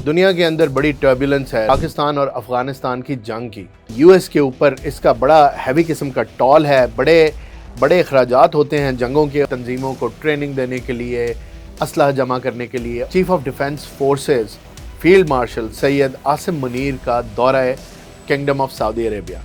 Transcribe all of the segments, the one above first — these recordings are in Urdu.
دنیا کے اندر بڑی ٹربولنس ہے پاکستان اور افغانستان کی جنگ کی. US کے اوپر اس کا بڑا ہیوی قسم کا ٹول ہے. بڑے اخراجات ہوتے ہیں جنگوں کے تنظیموں کو ٹریننگ دینے کے لیے, اسلحہ جمع کرنے کے لیے. Chief of defence forces field marshal Syed Asim Munir کا دورہ ہے کنگڈم آف سعودی عربیہ.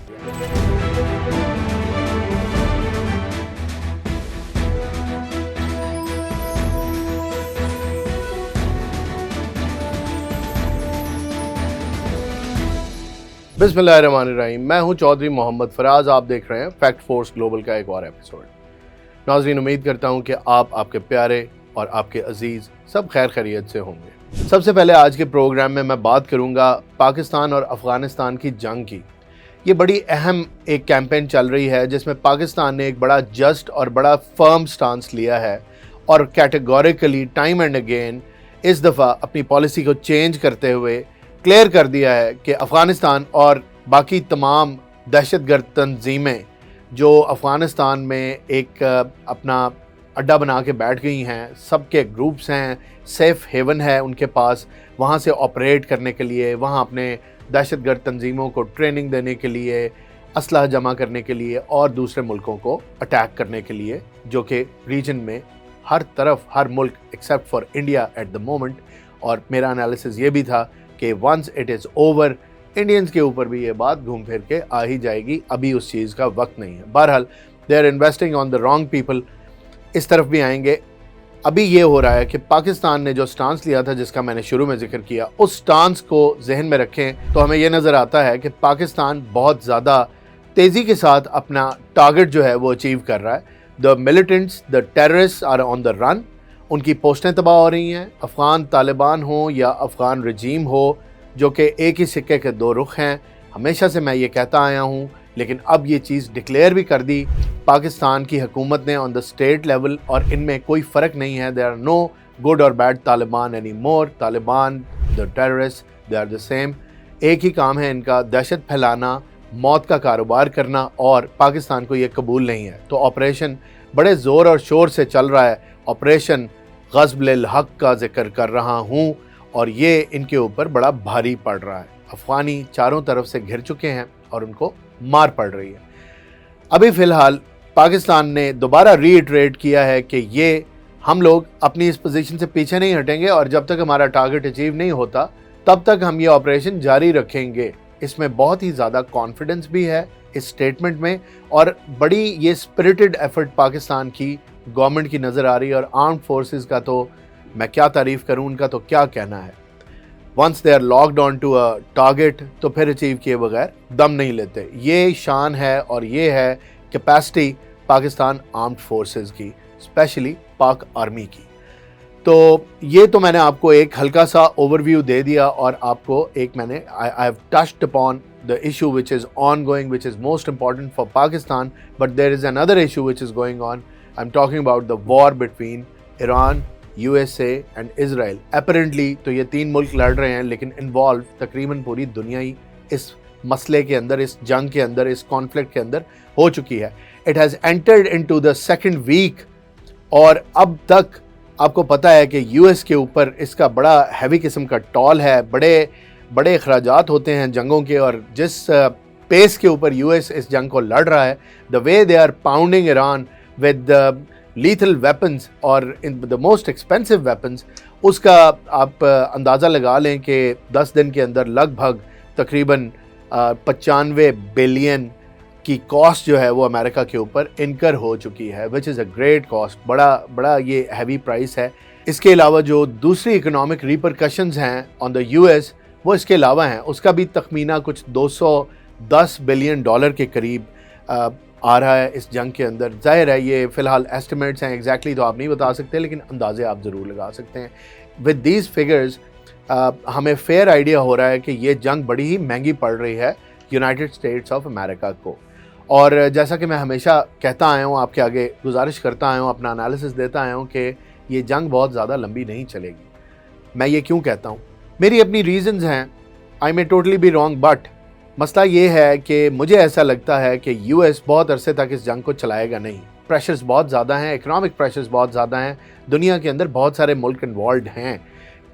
بسم اللہ الرحمن الرحیم. میں ہوں چودھری محمد فراز. آپ دیکھ رہے ہیں فیکٹ فورس گلوبل کا ایک اور ایپیسوڈ. ناظرین, امید کرتا ہوں کہ آپ کے پیارے اور آپ کے عزیز سب خیر خیریت سے ہوں گے. سب سے پہلے آج کے پروگرام میں بات کروں گا پاکستان اور افغانستان کی جنگ کی. یہ بڑی اہم ایک کیمپین چل رہی ہے جس میں پاکستان نے ایک بڑا جسٹ اور بڑا فرم سٹانس لیا ہے اور کیٹیگوریکلی ٹائم اینڈ اگین اس دفعہ اپنی پالیسی کو چینج کرتے ہوئے کلیئر کر دیا ہے کہ افغانستان اور باقی تمام دہشت گرد تنظیمیں جو افغانستان میں ایک اپنا اڈا بنا کے بیٹھ گئی ہیں, سب کے گروپس ہیں, سیف ہیون ہے ان کے پاس, وہاں سے آپریٹ کرنے کے لیے, وہاں اپنے دہشت گرد تنظیموں کو ٹریننگ دینے کے لیے, اسلحہ جمع کرنے کے لیے اور دوسرے ملکوں کو اٹیک کرنے کے لیے, جو کہ ریجن میں ہر طرف ہر ملک except for India at the moment. اور میرا انالیسس یہ بھی تھا کہ once it is over Indians کے اوپر بھی یہ بات گھوم پھر کے آ ہی جائے گی. ابھی اس چیز کا وقت نہیں ہے. بہرحال they are investing on the wrong people. اس طرف بھی آئیں گے. ابھی یہ ہو رہا ہے کہ پاکستان نے جو سٹانس لیا تھا جس کا میں نے شروع میں ذکر کیا, اس سٹانس کو ذہن میں رکھیں تو ہمیں یہ نظر آتا ہے کہ پاکستان بہت زیادہ تیزی کے ساتھ اپنا ٹارگٹ جو ہے وہ اچیو کر رہا ہے. The militants, the terrorist are on the run. ان کی پوسٹیں تباہ ہو رہی ہیں. افغان طالبان ہوں یا افغان رجیم ہو, جو کہ ایک ہی سکے کے دو رخ ہیں. ہمیشہ سے میں یہ کہتا آیا ہوں, لیکن اب یہ چیز ڈکلیئر بھی کر دی پاکستان کی حکومت نے آن دا اسٹیٹ لیول, اور ان میں کوئی فرق نہیں ہے. دے آر نو گڈ اور bad Taliban any more. Taliban, the terrorist, they are the same. ایک ہی کام ہے ان کا, دہشت پھیلانا, موت کا کاروبار کرنا, اور پاکستان کو یہ قبول نہیں ہے. تو آپریشن بڑے زور اور شور سے چل رہا ہے. آپریشن غصب للحق کا ذکر کر رہا ہوں, اور یہ ان کے اوپر بڑا بھاری پڑ رہا ہے. افغانی چاروں طرف سے گھر چکے ہیں اور ان کو مار پڑ رہی ہے. ابھی فی الحال پاکستان نے دوبارہ ری ایٹریٹ کیا ہے کہ یہ ہم لوگ اپنی اس پوزیشن سے پیچھے نہیں ہٹیں گے, اور جب تک ہمارا ٹارگٹ اچیو نہیں ہوتا تب تک ہم یہ آپریشن جاری رکھیں گے. اس میں بہت ہی زیادہ کانفیڈنس بھی ہے اس سٹیٹمنٹ میں, اور بڑی یہ اسپرٹڈ ایفرٹ پاکستان کی گورنمنٹ کی نظر آ رہی ہے. اور آرمڈ فورسز کا تو میں کیا تعریف کروں, ان کا تو کیا کہنا ہے. Once they are locked on to a target تو پھر اچیو کیے بغیر دم نہیں لیتے. یہ شان ہے اور یہ ہے کیپیسٹی پاکستان آرمڈ فورسز کی, اسپیشلی پاک آرمی کی. تو یہ تو میں نے آپ کو ایک ہلکا سا اوور ویو دے دیا, اور آپ کو ایک میں نے I have touched upon the issue which is ongoing, which is most important for Pakistan, but there is another issue which is going on. I'm talking about the war between Iran, USA and Israel. Apparently تو یہ تین ملک لڑ رہے ہیں, لیکن انوالو تقریباً پوری دنیا ہی اس مسئلے کے اندر, اس جنگ کے اندر, اس کانفلکٹ کے اندر ہو چکی ہے. It has entered into the second week, اور اب تک آپ کو پتہ ہے کہ US کے اوپر اس کا بڑا ہیوی قسم کا ٹول ہے. بڑے اخراجات ہوتے ہیں جنگوں کے, اور جس پیس کے اوپر US اس جنگ کو لڑ رہا ہے, the way they are pounding Iran with lethal weapons اور the most expensive weapons, اس کا آپ اندازہ لگا لیں کہ 10 دن کے اندر لگ بھگ تقریباً 95 بلین کی کاسٹ جو ہے وہ امریکہ کے اوپر انکر ہو چکی ہے, which is a great cost. بڑا یہ ہیوی پرائس ہے. اس کے علاوہ جو دوسری اکنامک ریپرکشنز ہیں آن دا US, وہ اس کے علاوہ ہیں. اس کا بھی تخمینہ کچھ $210 بلین کے قریب آ رہا ہے اس جنگ کے اندر. ظاہر ہے یہ فی الحال ایسٹیمیٹس ہیں, ایگزیکٹلی تو آپ نہیں بتا سکتے, لیکن اندازے آپ ضرور لگا سکتے ہیں. ود دیز فگرز ہمیں فیئر آئیڈیا ہو رہا ہے کہ یہ جنگ بڑی ہی مہنگی پڑ رہی ہے یونائٹڈ اسٹیٹس آف امریکہ کو. اور جیسا کہ میں ہمیشہ کہتا آیا ہوں, آپ کے آگے گزارش کرتا آیا ہوں, اپنا انالیسس دیتا آیا ہوں کہ یہ جنگ بہت زیادہ لمبی نہیں چلے گی. میں یہ کیوں کہتا ہوں, میری اپنی ریزنز ہیں. آئی مے ٹوٹلی بی رانگ, بٹ مسئلہ یہ ہے کہ مجھے ایسا لگتا ہے کہ US بہت عرصے تک اس جنگ کو چلائے گا نہیں. پریشرز بہت زیادہ ہیں, اکنامک پریشرز بہت زیادہ ہیں, دنیا کے اندر بہت سارے ملک انوالوڈ ہیں.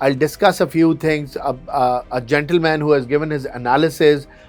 I'll discuss a few things, a gentleman who has given his analysis,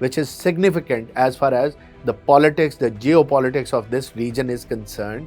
which is significant as far as the politics, the geopolitics of this region is concerned।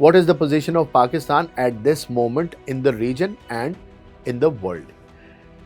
what is the position of Pakistan at this moment in the region and in the world।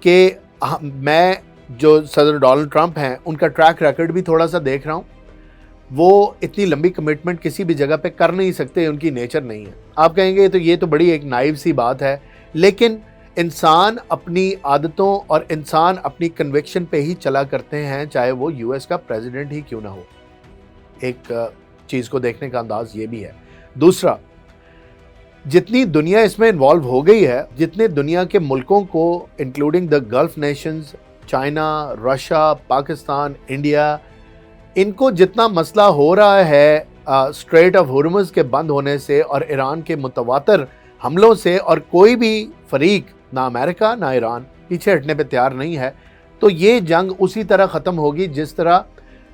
کہ میں جو صدر ڈونلڈ ٹرمپ ہیں ان کا ٹریک ریکارڈ بھی تھوڑا سا دیکھ رہا ہوں. وہ اتنی لمبی کمٹمنٹ کسی بھی جگہ پہ کر نہیں سکتے, ان کی نیچر نہیں ہے. آپ کہیں گے تو یہ تو بڑی ایک نائیو سی بات ہے, لیکن انسان اپنی عادتوں اور انسان اپنی کنوکشن پہ ہی چلا کرتے ہیں, چاہے وہ یو ایس کا پریزیڈنٹ ہی کیوں نہ ہو. ایک چیز کو دیکھنے کا انداز یہ بھی ہے. دوسرا, جتنی دنیا اس میں انوالو ہو گئی ہے, جتنے دنیا کے ملکوں کو including the gulf nations, China, Russia, Pakistan, India, ان کو جتنا مسئلہ ہو رہا ہے اسٹریٹ آف ہرمز کے بند ہونے سے اور ایران کے متواتر حملوں سے, اور کوئی بھی فریق, نہ امریکہ نہ ایران, پیچھے ہٹنے پہ تیار نہیں ہے, تو یہ جنگ اسی طرح ختم ہوگی جس طرح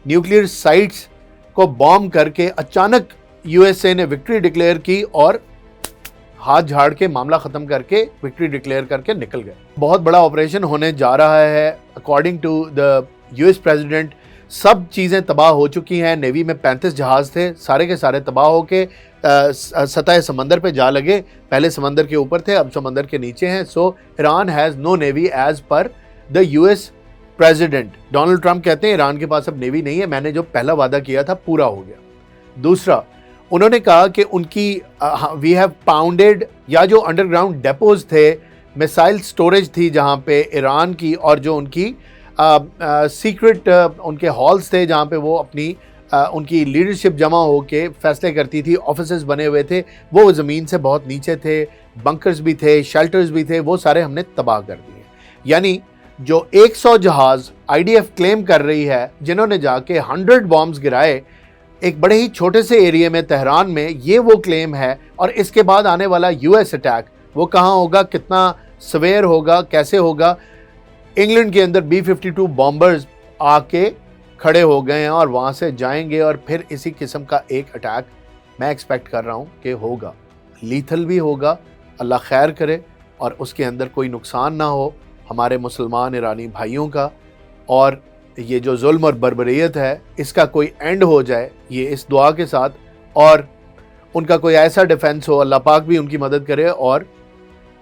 نیوکلیئر سائٹس کو بوم کر کے اچانک یو ایس اے نے وکٹری ڈکلیئر کی اور ہاتھ جھاڑ کے معاملہ ختم کر کے وکٹری ڈکلیئر کر کے نکل گئے. بہت بڑا آپریشن ہونے جا رہا ہے according to the U S president. سب چیزیں تباہ ہو چکی ہیں. نیوی میں 35 جہاز تھے, سارے کے سارے تباہ ہو کے سطح سمندر پہ جا لگے. پہلے سمندر کے اوپر تھے, اب سمندر کے نیچے ہیں. So Iran has no navy as per the U S president. Donald Trump کہتے ہیں ایران کے پاس اب نیوی نہیں ہے, میں نے جو پہلا وعدہ کیا تھا پورا ہو گیا. دوسرا, انہوں نے کہا کہ ان کی وی ہیو پاؤنڈیڈ, یا جو انڈر گراؤنڈ ڈیپوز تھے, میسائل سٹوریج تھی جہاں پہ ایران کی, اور جو ان کی سیکرٹ ان کے ہالز تھے جہاں پہ وہ اپنی ان کی لیڈرشپ جمع ہو کے فیصلے کرتی تھی, آفیسز بنے ہوئے تھے, وہ زمین سے بہت نیچے تھے, بنکرز بھی تھے, شیلٹرز بھی تھے, وہ سارے ہم نے تباہ کر دیے. یعنی جو 100 جہاز آئی ڈی ایف کلیم کر رہی ہے جنہوں نے جا کے 100 بامبز گرائے ایک بڑے ہی چھوٹے سے ایریے میں تہران میں, یہ وہ کلیم ہے. اور اس کے بعد آنے والا یو ایس اٹیک وہ کہاں ہوگا, کتنا سویر ہوگا, کیسے ہوگا. انگلینڈ کے اندر B-52 بامبرز آ کے کھڑے ہو گئے ہیں اور وہاں سے جائیں گے, اور پھر اسی قسم کا ایک اٹیک میں ایکسپیکٹ کر رہا ہوں کہ ہوگا. لیتھل بھی ہوگا, اللہ خیر کرے, اور اس کے اندر کوئی نقصان نہ ہو ہمارے مسلمان ایرانی بھائیوں کا, اور یہ جو ظلم اور بربریت ہے اس کا کوئی اینڈ ہو جائے, یہ اس دعا کے ساتھ, اور ان کا کوئی ایسا ڈیفنس ہو, اللہ پاک بھی ان کی مدد کرے, اور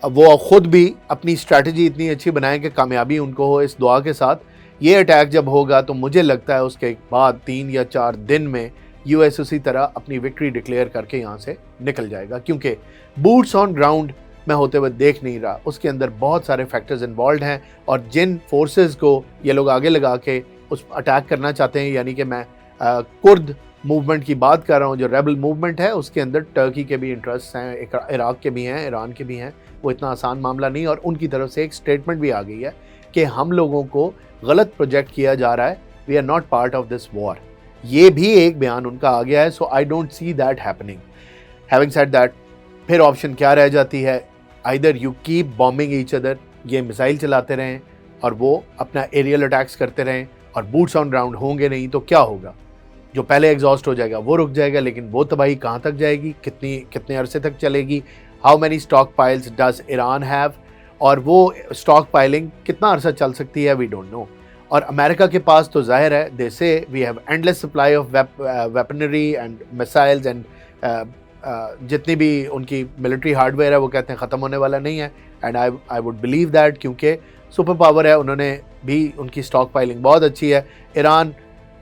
وہ خود بھی اپنی اسٹریٹجی اتنی اچھی بنائیں کہ کامیابی ان کو ہو اس دعا کے ساتھ. یہ اٹیک جب ہوگا تو مجھے لگتا ہے اس کے بعد 3 یا 4 دن میں یو ایس اسی طرح اپنی وکٹری ڈکلیئر کر کے یہاں سے نکل جائے گا, کیونکہ بوٹس آن گراؤنڈ میں ہوتے ہوئے دیکھ نہیں رہا. اس کے اندر بہت سارے فیکٹرز انوالوڈ ہیں, اور جن فورسز کو یہ لوگ آگے لگا کے اس اٹیک کرنا چاہتے ہیں, یعنی کہ میں کرد موومنٹ کی بات کر رہا ہوں, جو ریبل موومنٹ ہے, اس کے اندر ٹرکی کے بھی انٹرسٹ ہیں, عراق کے بھی ہیں, ایران کے بھی ہیں. وہ اتنا آسان معاملہ نہیں, اور ان کی طرف سے ایک سٹیٹمنٹ بھی آ گئی ہے کہ ہم لوگوں کو غلط پروجیکٹ کیا جا رہا ہے, we are not part of this war. یہ بھی ایک بیان ان کا آ گیا ہے. So I don't see that happening. Having said that, پھر آپشن کیا رہ جاتی ہے, either you keep bombing each other, یہ میزائل چلاتے رہیں اور وہ اپنا ایریل اٹیکس کرتے رہیں, اور بوٹس آن گراؤنڈ ہوں گے نہیں, تو کیا ہوگا, جو پہلے ایگزاسٹ ہو جائے گا وہ رک جائے گا, لیکن وہ تباہی کہاں تک جائے گی, کتنے عرصے تک چلے گی, how many stock piles does Iran have, اور وہ اسٹاک پائلنگ کتنا عرصہ چل سکتی ہے, وی ڈونٹ نو. اور امریکہ کے پاس تو ظاہر ہے, they say we have endless supply of weaponry and missiles, and جتنی بھی ان کی ملٹری ہارڈ ویئر ہے وہ کہتے ہیں ختم ہونے والا نہیں ہے. And I would believe that, کیونکہ سپر پاور ہے, انہوں نے بھی ان کی اسٹاک پائلنگ بہت اچھی ہے. ایران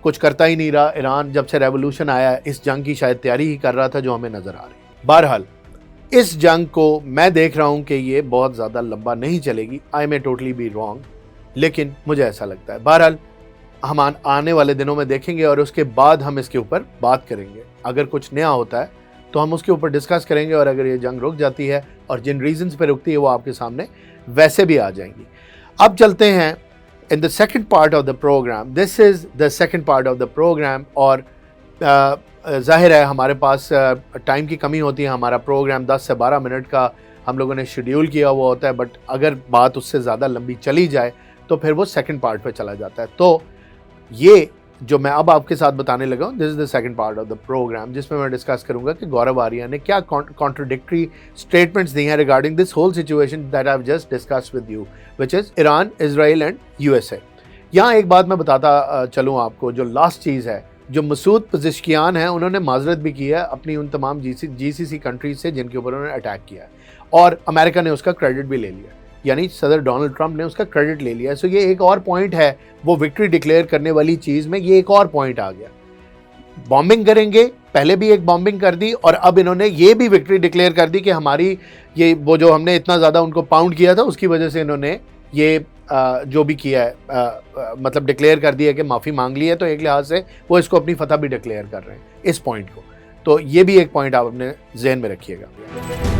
کچھ کرتا ہی نہیں رہا. ایران جب سے ریولوشن آیا اس جنگ کی شاید تیاری ہی کر رہا تھا جو ہمیں نظر آ رہی ہے. بہرحال اس جنگ کو میں دیکھ رہا ہوں کہ یہ بہت زیادہ لمبا نہیں چلے گی. آئی مے ٹوٹلی بی رانگ, لیکن مجھے ایسا لگتا ہے. بہرحال ہم آنے والے دنوں میں دیکھیں گے, اور اس کے بعد ہم اس کے اوپر بات کریں گے. اگر کچھ نیا ہوتا ہے تو ہم اس کے اوپر ڈسکس کریں گے, اور اگر یہ جنگ رک جاتی ہے اور جن ریزنز پہ رکتی ہے وہ آپ کے سامنے ویسے بھی آ جائیں گی. اب چلتے ہیں in the second part of the program. This is the second part of the program, اور ظاہر ہے ہمارے پاس ٹائم کی کمی ہوتی ہے. ہمارا پروگرام 10 سے 12 منٹ کا ہم لوگوں نے شیڈیول کیا ہوا ہوتا ہے, بٹ اگر بات اس سے زیادہ لمبی چلی جائے تو پھر وہ سیکنڈ پارٹ پہ چلا جاتا ہے. تو یہ جو میں اب آپ کے ساتھ بتانے لگا ہوں, this is the second part of the programme, جس میں ڈسکس کروں گا کہ گورو آریہ نے کیا کانٹرڈکٹری اسٹیٹمنٹس دی ہیں regarding this whole situation that I have just discussed with you, which is Iran, Israel and U S A. یہاں ایک بات میں بتاتا چلوں آپ کو, جو لاسٹ چیز ہے, جو مسعود پزشکیان ہیں انہوں نے معذرت بھی کی ہے اپنی ان تمام جی سی سی کنٹریز سے جن کے اوپر انہوں نے اٹیک کیا ہے, اور امریکہ نے اس کا کریڈٹ بھی لے لیا. یعنی صدر ڈونلڈ ٹرمپ نے اس کا کریڈٹ لے لیا. سو یہ ایک اور پوائنٹ ہے وہ وکٹری ڈکلیئر کرنے والی چیز میں, یہ ایک اور پوائنٹ آ گیا. بامبنگ کریں گے, پہلے بھی ایک بامبنگ کر دی اور اب انہوں نے یہ بھی وکٹری ڈکلیئر کر دی کہ ہماری یہ وہ جو ہم نے اتنا زیادہ ان کو پاؤنڈ کیا تھا اس کی وجہ سے انہوں نے یہ جو بھی کیا ہے مطلب ڈکلیئر کر دیا کہ معافی مانگ لی ہے, تو ایک لحاظ سے وہ اس کو اپنی فتح بھی ڈکلیئر کر رہے ہیں اس پوائنٹ کو. تو یہ بھی ایک پوائنٹ آپ اپنے ذہن میں رکھیے گا.